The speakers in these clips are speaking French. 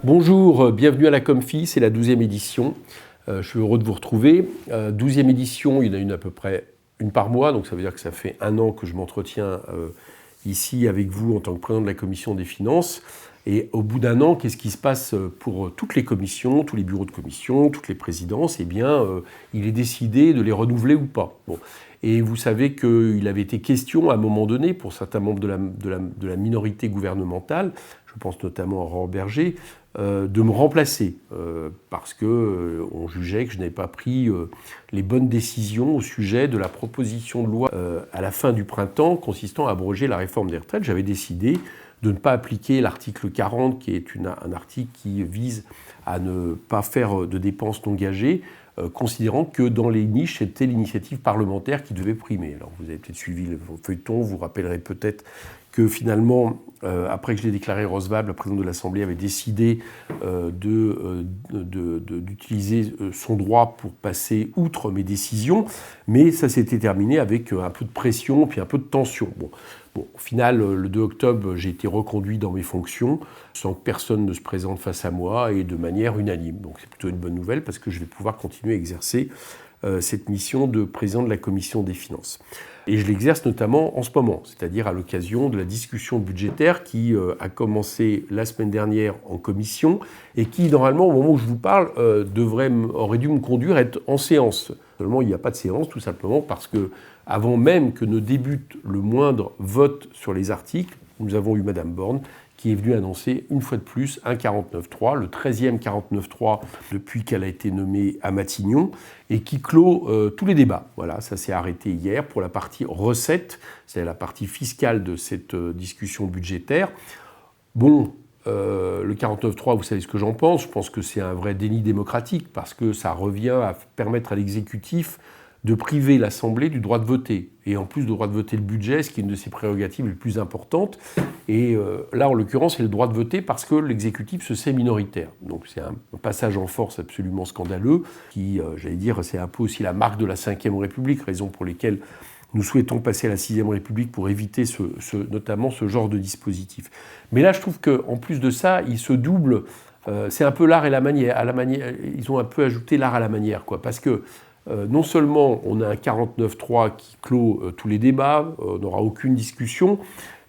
Bonjour, bienvenue à la Comfi, c'est la 12e édition. Je suis heureux de vous retrouver. 12e édition, il y en a une à peu près une par mois, donc ça veut dire que ça fait un an que je m'entretiens ici avec vous en tant que président de la Commission des finances. Et au bout d'un an, qu'est-ce qui se passe pour toutes les commissions, tous les bureaux de commission, toutes les présidences? Eh bien, il est décidé de les renouveler ou pas. Bon. Et vous savez qu'il avait été question à un moment donné, pour certains membres de la minorité gouvernementale, je pense notamment à Aurore Bergé, de me remplacer, parce qu'on jugeait que je n'avais pas pris les bonnes décisions au sujet de la proposition de loi à la fin du printemps consistant à abroger la réforme des retraites. J'avais décidé de ne pas appliquer l'article 40, qui est un article qui vise à ne pas faire de dépenses non gagées, considérant que dans les niches, c'était l'initiative parlementaire qui devait primer. Alors vous avez peut-être suivi le feuilleton, vous vous rappellerez peut-être que finalement, après que je l'ai déclaré recevable, le président de l'Assemblée avait décidé d'utiliser son droit pour passer outre mes décisions, mais ça s'était terminé avec un peu de pression puis un peu de tension. Bon, au final, le 2 octobre, j'ai été reconduit dans mes fonctions sans que personne ne se présente face à moi et de manière unanime. Donc c'est plutôt une bonne nouvelle parce que je vais pouvoir continuer à exercer cette mission de président de la Commission des finances. Et je l'exerce notamment en ce moment, c'est-à-dire à l'occasion de la discussion budgétaire qui a commencé la semaine dernière en commission et qui, normalement, au moment où je vous parle, aurait dû me conduire à être en séance. Seulement, il n'y a pas de séance, tout simplement parce que, avant même que ne débute le moindre vote sur les articles, nous avons eu Madame Borne qui est venue annoncer une fois de plus un 49.3, le 13e 49.3 depuis qu'elle a été nommée à Matignon, et qui clôt tous les débats. Voilà, ça s'est arrêté hier pour la partie recettes, c'est la partie fiscale de cette discussion budgétaire. Bon, le 49.3, vous savez ce que j'en pense. Je pense que c'est un vrai déni démocratique parce que ça revient à permettre à l'exécutif de priver l'Assemblée du droit de voter. Et en plus du droit de voter le budget, ce qui est une de ses prérogatives les plus importantes. Et là, en l'occurrence, c'est le droit de voter parce que l'exécutif se sait minoritaire. Donc c'est un passage en force absolument scandaleux qui, j'allais dire, c'est un peu aussi la marque de la Ve République, raison pour laquelle nous souhaitons passer à la Sixième République pour éviter notamment ce genre de dispositif. Mais là, je trouve qu'en plus de ça, il se double. C'est un peu l'art et la manière. Ils ont un peu ajouté l'art à la manière, quoi, parce que non seulement on a un 49.3 qui clôt tous les débats, on n'aura aucune discussion,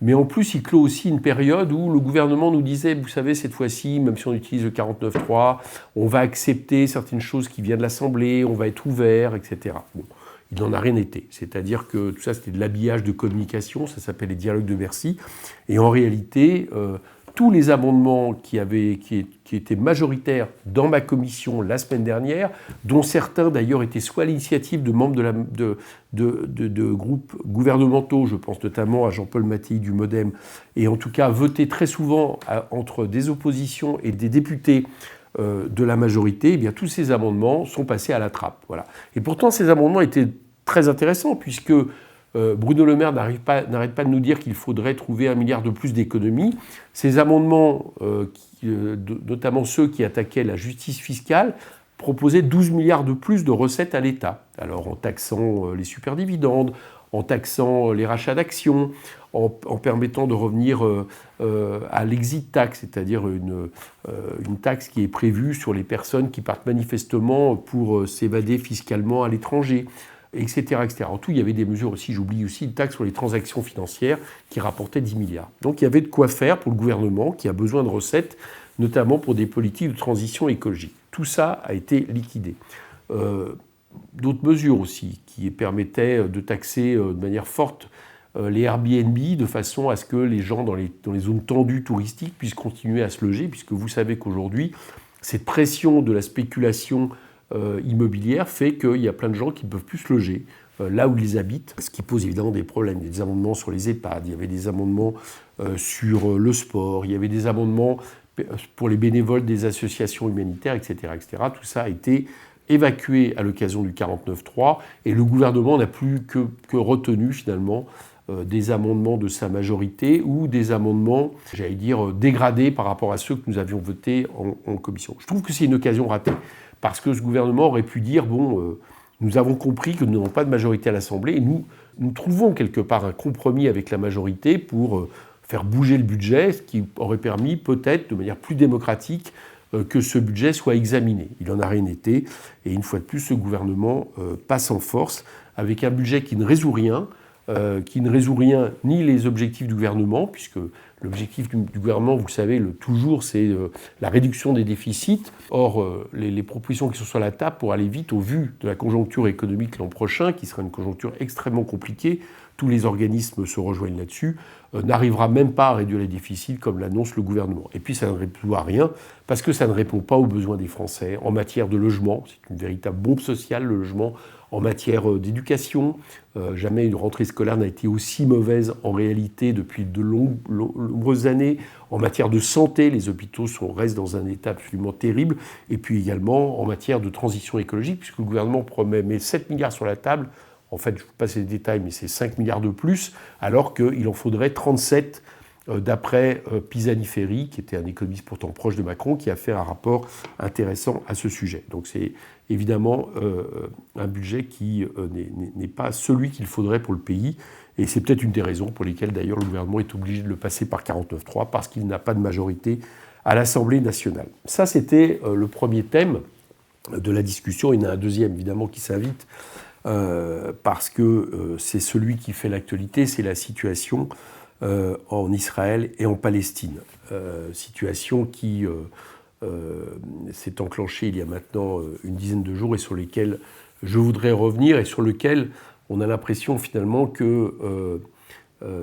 mais en plus il clôt aussi une période où le gouvernement nous disait, vous savez, cette fois-ci, même si on utilise le 49.3, on va accepter certaines choses qui viennent de l'Assemblée, on va être ouvert, etc. Bon, il n'en a rien été. C'est-à-dire que tout ça, c'était de l'habillage de communication, ça s'appelle les dialogues de Bercy, et en réalité, tous les amendements qui étaient majoritaires dans ma commission la semaine dernière, dont certains d'ailleurs étaient soit à l'initiative de membres de groupes gouvernementaux, je pense notamment à Jean-Paul Mattei du MoDem, et en tout cas votés très souvent entre des oppositions et des députés de la majorité, eh bien tous ces amendements sont passés à la trappe. Voilà. Et pourtant, ces amendements étaient très intéressants puisque Bruno Le Maire n'arrête pas de nous dire qu'il faudrait trouver 1 milliard de plus d'économies. Ces amendements, notamment ceux qui attaquaient la justice fiscale, proposaient 12 milliards de plus de recettes à l'État. Alors en taxant les superdividendes, en taxant les rachats d'actions, en permettant de revenir à l'exit tax, c'est-à-dire une taxe qui est prévue sur les personnes qui partent manifestement pour s'évader fiscalement à l'étranger, etc., etc. En tout, il y avait des mesures aussi, j'oublie aussi, une taxe sur les transactions financières qui rapportait 10 milliards. Donc il y avait de quoi faire pour le gouvernement qui a besoin de recettes, notamment pour des politiques de transition écologique. Tout ça a été liquidé. D'autres mesures aussi qui permettaient de taxer de manière forte les Airbnb de façon à ce que les gens dans les zones tendues touristiques puissent continuer à se loger, puisque vous savez qu'aujourd'hui, cette pression de la spéculation immobilière fait qu'il y a plein de gens qui ne peuvent plus se loger là où ils habitent, ce qui pose évidemment des problèmes. Il y a des amendements sur les EHPAD, il y avait des amendements sur le sport, il y avait des amendements pour les bénévoles des associations humanitaires, etc., etc. Tout ça a été évacué à l'occasion du 49.3 et le gouvernement n'a plus que retenu finalement des amendements de sa majorité ou des amendements, j'allais dire, dégradés par rapport à ceux que nous avions votés en commission. Je trouve que c'est une occasion ratée. Parce que ce gouvernement aurait pu dire, nous avons compris que nous n'avons pas de majorité à l'Assemblée et nous trouvons quelque part un compromis avec la majorité pour faire bouger le budget, ce qui aurait permis peut-être de manière plus démocratique que ce budget soit examiné. Il n'en a rien été, et une fois de plus, ce gouvernement passe en force avec un budget qui ne résout rien, ni les objectifs du gouvernement, puisque l'objectif du gouvernement, vous le savez, toujours, c'est la réduction des déficits. Or, les propositions qui sont sur la table pour aller vite, au vu de la conjoncture économique l'an prochain, qui sera une conjoncture extrêmement compliquée, tous les organismes se rejoignent là-dessus, n'arrivera même pas à réduire les déficits comme l'annonce le gouvernement. Et puis ça ne répond à rien, parce que ça ne répond pas aux besoins des Français en matière de logement. C'est une véritable bombe sociale, le logement, en matière d'éducation. Jamais une rentrée scolaire n'a été aussi mauvaise en réalité depuis de nombreuses années. En matière de santé, les hôpitaux restent dans un état absolument terrible. Et puis également en matière de transition écologique, puisque le gouvernement met 7 milliards sur la table. En fait, je ne vous passe les détails, mais c'est 5 milliards de plus, alors qu'il en faudrait 37 d'après Pisani-Ferry, qui était un économiste pourtant proche de Macron, qui a fait un rapport intéressant à ce sujet. Donc c'est évidemment un budget qui n'est pas celui qu'il faudrait pour le pays, et c'est peut-être une des raisons pour lesquelles d'ailleurs le gouvernement est obligé de le passer par 49.3, parce qu'il n'a pas de majorité à l'Assemblée nationale. Ça, c'était le premier thème de la discussion. Il y en a un deuxième, évidemment, qui s'invite, parce que c'est celui qui fait l'actualité, c'est la situation en Israël et en Palestine. Situation qui s'est enclenchée il y a maintenant une dizaine de jours et sur lesquels je voudrais revenir et sur lesquels on a l'impression finalement que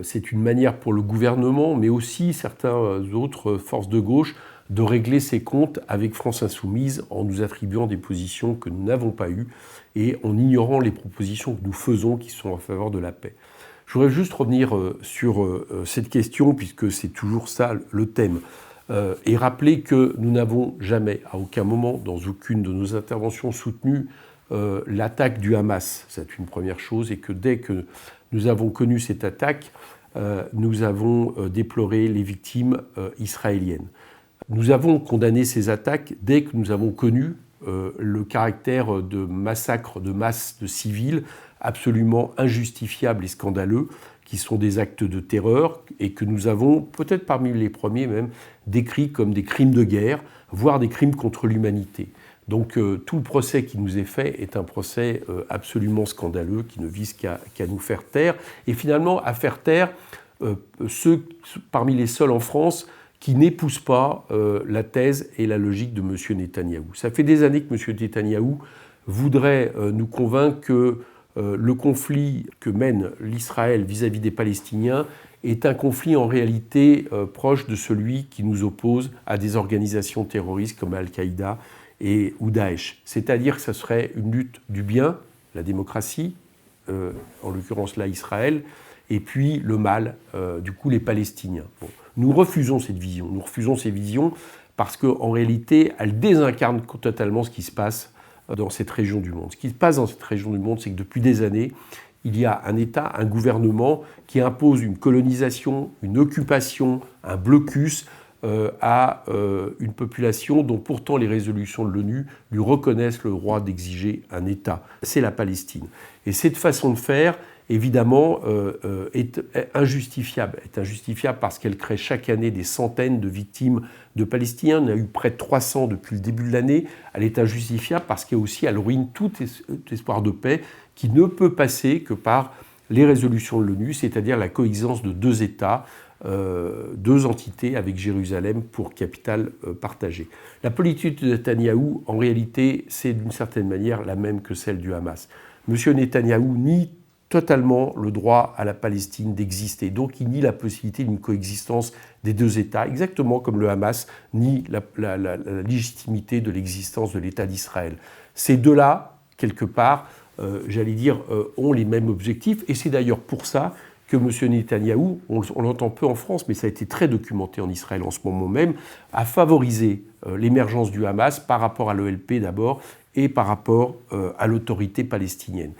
c'est une manière pour le gouvernement, mais aussi certaines autres forces de gauche, de régler ses comptes avec France Insoumise en nous attribuant des positions que nous n'avons pas eues et en ignorant les propositions que nous faisons qui sont en faveur de la paix. Je voudrais juste revenir sur cette question, puisque c'est toujours ça le thème, et rappeler que nous n'avons jamais, à aucun moment, dans aucune de nos interventions, soutenu l'attaque du Hamas. C'est une première chose, et que dès que nous avons connu cette attaque, nous avons déploré les victimes israéliennes. Nous avons condamné ces attaques dès que nous avons connu le caractère de massacre de masse de civils absolument injustifiables et scandaleux, qui sont des actes de terreur et que nous avons, peut-être parmi les premiers même, décrits comme des crimes de guerre, voire des crimes contre l'humanité. Donc tout le procès qui nous est fait est un procès absolument scandaleux qui ne vise qu'à nous faire taire, et finalement à faire taire ceux parmi les seuls en France qui n'épousent pas la thèse et la logique de M. Netanyahou. Ça fait des années que M. Netanyahou voudrait nous convaincre que le conflit que mène l'Israël vis-à-vis des Palestiniens est un conflit en réalité proche de celui qui nous oppose à des organisations terroristes comme Al-Qaïda ou Daesh. C'est-à-dire que ce serait une lutte du bien, la démocratie, en l'occurrence là Israël, et puis le mal, du coup les Palestiniens. Bon. Nous refusons cette vision. Nous refusons ces visions parce qu'en réalité, elles désincarnent totalement ce qui se passe dans cette région du monde. Ce qui se passe dans cette région du monde, c'est que depuis des années, il y a un État, un gouvernement qui impose une colonisation, une occupation, un blocus à une population dont pourtant les résolutions de l'ONU lui reconnaissent le droit d'exiger un État. C'est la Palestine. Et cette façon de faire, évidemment, est injustifiable. Elle est injustifiable parce qu'elle crée chaque année des centaines de victimes de Palestiniens. On a eu près de 300 depuis le début de l'année. Elle est injustifiable parce qu'elle ruine tout espoir de paix qui ne peut passer que par les résolutions de l'ONU, c'est-à-dire la coexistence de deux États, deux entités avec Jérusalem pour capitale partagée. La politique de Netanyahou, en réalité, c'est d'une certaine manière la même que celle du Hamas. M. Netanyahou nie totalement le droit à la Palestine d'exister. Donc il nie la possibilité d'une coexistence des deux États, exactement comme le Hamas nie la légitimité de l'existence de l'État d'Israël. Ces deux-là, quelque part, ont les mêmes objectifs, et c'est d'ailleurs pour ça que M. Netanyahou, on l'entend peu en France, mais ça a été très documenté en Israël en ce moment même, a favorisé l'émergence du Hamas par rapport à l'OLP d'abord, et par rapport à l'autorité palestinienne.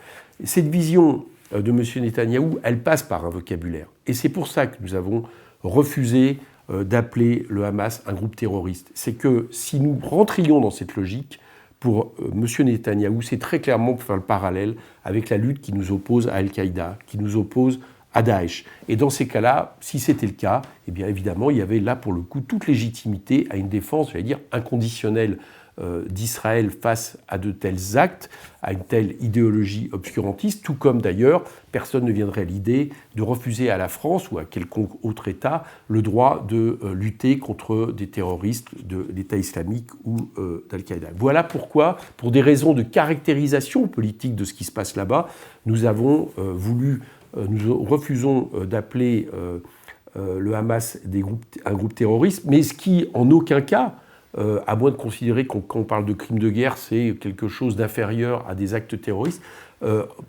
Cette vision de M. Netanyahou, elle passe par un vocabulaire. Et c'est pour ça que nous avons refusé d'appeler le Hamas un groupe terroriste. C'est que si nous rentrions dans cette logique, pour M. Netanyahou, c'est très clairement pour faire le parallèle avec la lutte qui nous oppose à Al-Qaïda, qui nous oppose à Daesh. Et dans ces cas-là, si c'était le cas, eh bien évidemment, il y avait là pour le coup toute légitimité à une défense, j'allais dire, inconditionnelle d'Israël face à de tels actes, à une telle idéologie obscurantiste, tout comme d'ailleurs personne ne viendrait à l'idée de refuser à la France ou à quelconque autre État le droit de lutter contre des terroristes de l'État islamique ou d'Al-Qaïda. Voilà pourquoi, pour des raisons de caractérisation politique de ce qui se passe là-bas, nous avons nous refusons d'appeler le Hamas un groupe terroriste, mais ce qui, en aucun cas, à moins de considérer qu'on, quand on parle de crimes de guerre, c'est quelque chose d'inférieur à des actes terroristes,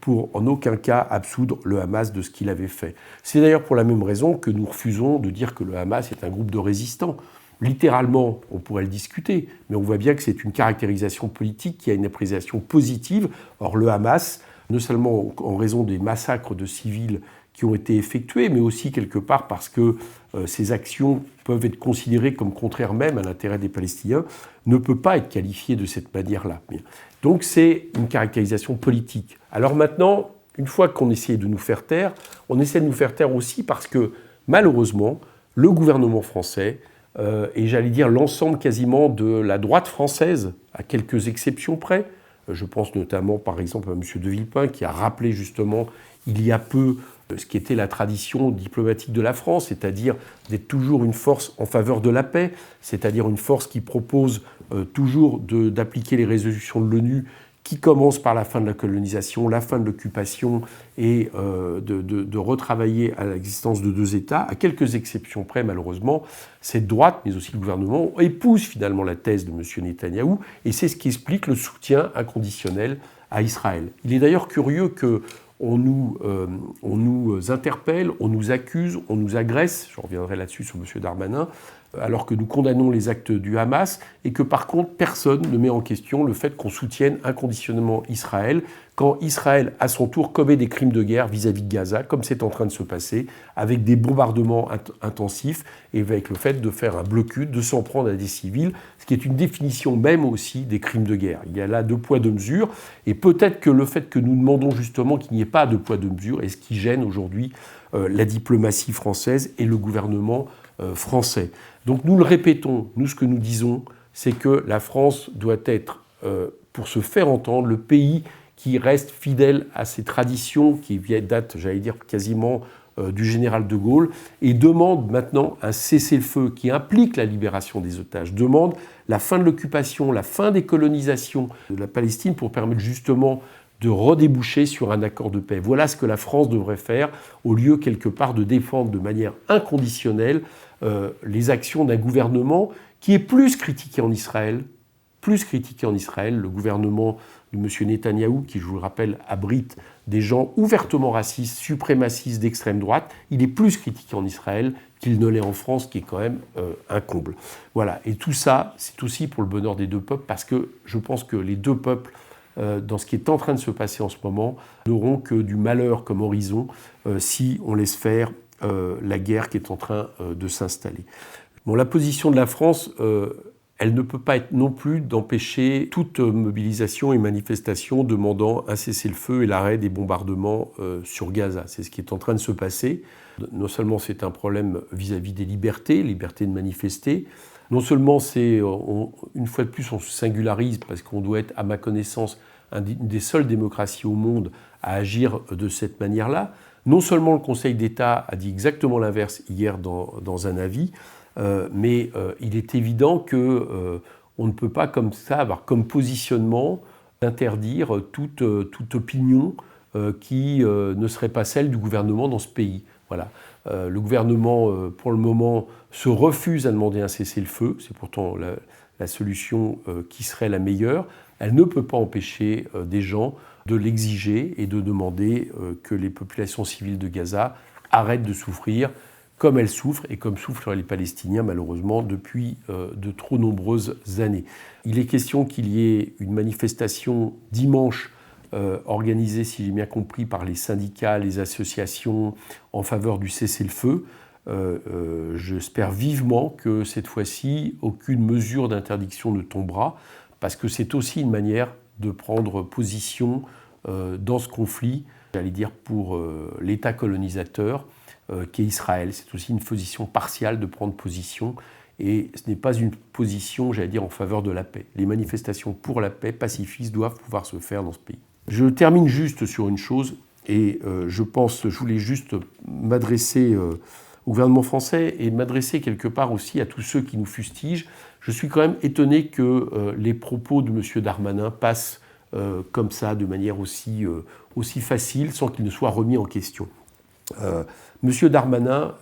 pour en aucun cas absoudre le Hamas de ce qu'il avait fait. C'est d'ailleurs pour la même raison que nous refusons de dire que le Hamas est un groupe de résistants. Littéralement, on pourrait le discuter, mais on voit bien que c'est une caractérisation politique qui a une appréciation positive. Or, le Hamas, non seulement en raison des massacres de civils qui ont été effectués, mais aussi quelque part parce que ces actions peuvent être considérées comme contraires même à l'intérêt des Palestiniens, ne peut pas être qualifié de cette manière-là. Donc c'est une caractérisation politique. Alors maintenant, une fois qu'on essaie de nous faire taire, on essaie de nous faire taire aussi parce que malheureusement, le gouvernement français, et j'allais dire l'ensemble quasiment de la droite française, à quelques exceptions près, je pense notamment par exemple à M. de Villepin qui a rappelé justement il y a peu ce qui était la tradition diplomatique de la France, c'est-à-dire d'être toujours une force en faveur de la paix, c'est-à-dire une force qui propose toujours d'appliquer les résolutions de l'ONU qui commencent par la fin de la colonisation, la fin de l'occupation et de retravailler à l'existence de deux États. À quelques exceptions près, malheureusement, cette droite, mais aussi le gouvernement, épouse finalement la thèse de M. Netanyahou et c'est ce qui explique le soutien inconditionnel à Israël. Il est d'ailleurs curieux que on nous interpelle, on nous accuse, on nous agresse, je reviendrai là-dessus sur M. Darmanin, alors que nous condamnons les actes du Hamas et que par contre personne ne met en question le fait qu'on soutienne inconditionnellement Israël quand Israël, à son tour, commet des crimes de guerre vis-à-vis de Gaza, comme c'est en train de se passer, avec des bombardements intensifs et avec le fait de faire un blocus, de s'en prendre à des civils, ce qui est une définition même aussi des crimes de guerre. Il y a là deux poids, deux mesures, et peut-être que le fait que nous demandons justement qu'il n'y ait pas de poids, deux mesures est ce qui gêne aujourd'hui la diplomatie française et le gouvernement français. Donc nous le répétons, nous ce que nous disons, c'est que la France doit être, pour se faire entendre, le pays qui reste fidèle à ses traditions, qui datent, j'allais dire, quasiment du général de Gaulle, et demande maintenant un cessez-le-feu qui implique la libération des otages, demande la fin de l'occupation, la fin des colonisations de la Palestine pour permettre justement de redéboucher sur un accord de paix. Voilà ce que la France devrait faire, au lieu quelque part de défendre de manière inconditionnelle les actions d'un gouvernement qui est plus critiqué en Israël, le gouvernement de M. Netanyahou, qui, je vous le rappelle, abrite des gens ouvertement racistes, suprémacistes d'extrême droite, il est plus critiqué en Israël qu'il ne l'est en France, qui est quand même un comble. Voilà, et tout ça, c'est aussi pour le bonheur des deux peuples, parce que je pense que les deux peuples, dans ce qui est en train de se passer en ce moment, n'auront que du malheur comme horizon si on laisse faire la guerre qui est en train de s'installer. Bon, la position de la France, elle ne peut pas être non plus d'empêcher toute mobilisation et manifestation demandant un cessez-le-feu et l'arrêt des bombardements sur Gaza. C'est ce qui est en train de se passer. Non seulement c'est un problème vis-à-vis des libertés de manifester, non seulement une fois de plus on se singularise parce qu'on doit être, à ma connaissance, une des seules démocraties au monde à agir de cette manière-là. Non seulement le Conseil d'État a dit exactement l'inverse hier dans un avis, mais il est évident qu'on ne peut pas comme ça avoir comme positionnement d'interdire toute opinion qui ne serait pas celle du gouvernement dans ce pays. Voilà. Le gouvernement, pour le moment, se refuse à demander un cessez-le-feu. C'est pourtant la solution qui serait la meilleure. Elle ne peut pas empêcher des gens de l'exiger et de demander que les populations civiles de Gaza arrêtent de souffrir comme elles souffrent et comme souffrent les Palestiniens malheureusement depuis de trop nombreuses années. Il est question qu'il y ait une manifestation dimanche organisée, si j'ai bien compris, par les syndicats, les associations en faveur du cessez-le-feu. J'espère vivement que cette fois-ci, aucune mesure d'interdiction ne tombera, parce que c'est aussi une manière de prendre position dans ce conflit j'allais dire, pour l'État colonisateur qui est Israël. C'est aussi une position partiale de prendre position. Et ce n'est pas une position, j'allais dire, en faveur de la paix. Les manifestations pour la paix pacifistes doivent pouvoir se faire dans ce pays. Je termine juste sur une chose, et je voulais juste m'adresser au gouvernement français et m'adresser quelque part aussi à tous ceux qui nous fustigent. Je suis quand même étonné que les propos de M. Darmanin passent comme ça, de manière aussi facile, sans qu'il ne soit remis en question. Monsieur Darmanin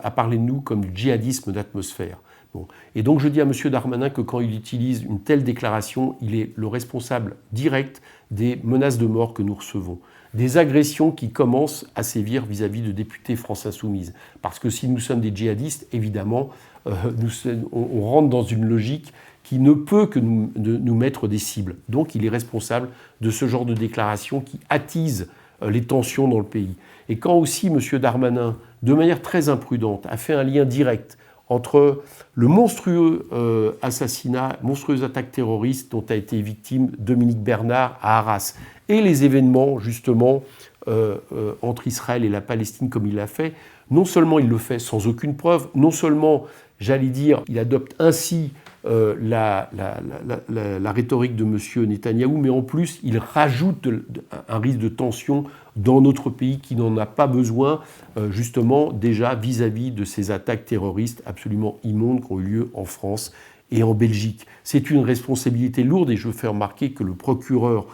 a parlé de nous comme du djihadisme d'atmosphère. Bon. Et donc je dis à monsieur Darmanin que quand il utilise une telle déclaration, il est le responsable direct des menaces de mort que nous recevons, des agressions qui commencent à sévir vis-à-vis de députés France Insoumise. Parce que si nous sommes des djihadistes, évidemment, on rentre dans une logique qui ne peut que nous mettre des cibles. Donc il est responsable de ce genre de déclaration qui attise les tensions dans le pays. Et quand aussi M. Darmanin, de manière très imprudente, a fait un lien direct entre le monstrueux assassinat, monstrueuse attaque terroriste dont a été victime Dominique Bernard à Arras, et les événements, justement, entre Israël et la Palestine, comme il l'a fait, non seulement il le fait sans aucune preuve, non seulement, j'allais dire, il adopte ainsi la rhétorique de M. Netanyahou, mais en plus, il rajoute un risque de tension dans notre pays qui n'en a pas besoin, justement, déjà vis-à-vis de ces attaques terroristes absolument immondes qui ont eu lieu en France et en Belgique. C'est une responsabilité lourde et je veux faire remarquer que le procureur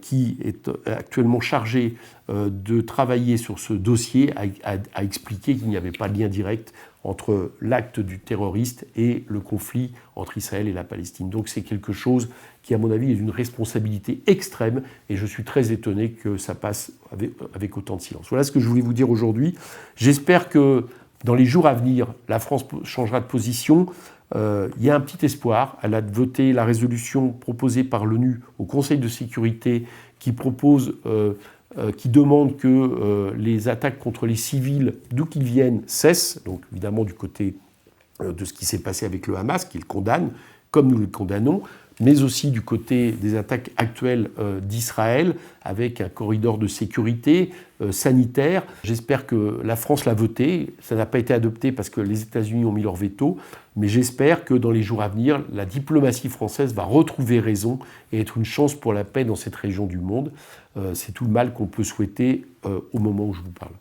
qui est actuellement chargé de travailler sur ce dossier a expliqué qu'il n'y avait pas de lien direct entre l'acte du terroriste et le conflit entre Israël et la Palestine. Donc c'est quelque chose qui, à mon avis, est d'une responsabilité extrême et je suis très étonné que ça passe avec autant de silence. Voilà ce que je voulais vous dire aujourd'hui. J'espère que dans les jours à venir, la France changera de position. Il y a un petit espoir. Elle a voté la résolution proposée par l'ONU au Conseil de sécurité qui demande que les attaques contre les civils, d'où qu'ils viennent, cessent. Donc évidemment du côté de ce qui s'est passé avec le Hamas, qu'il condamne, comme nous le condamnons, mais aussi du côté des attaques actuelles d'Israël, avec un corridor de sécurité sanitaire. J'espère que la France l'a voté. Ça n'a pas été adopté parce que les États-Unis ont mis leur veto, mais j'espère que dans les jours à venir, la diplomatie française va retrouver raison et être une chance pour la paix dans cette région du monde. C'est tout le mal qu'on peut souhaiter au moment où je vous parle.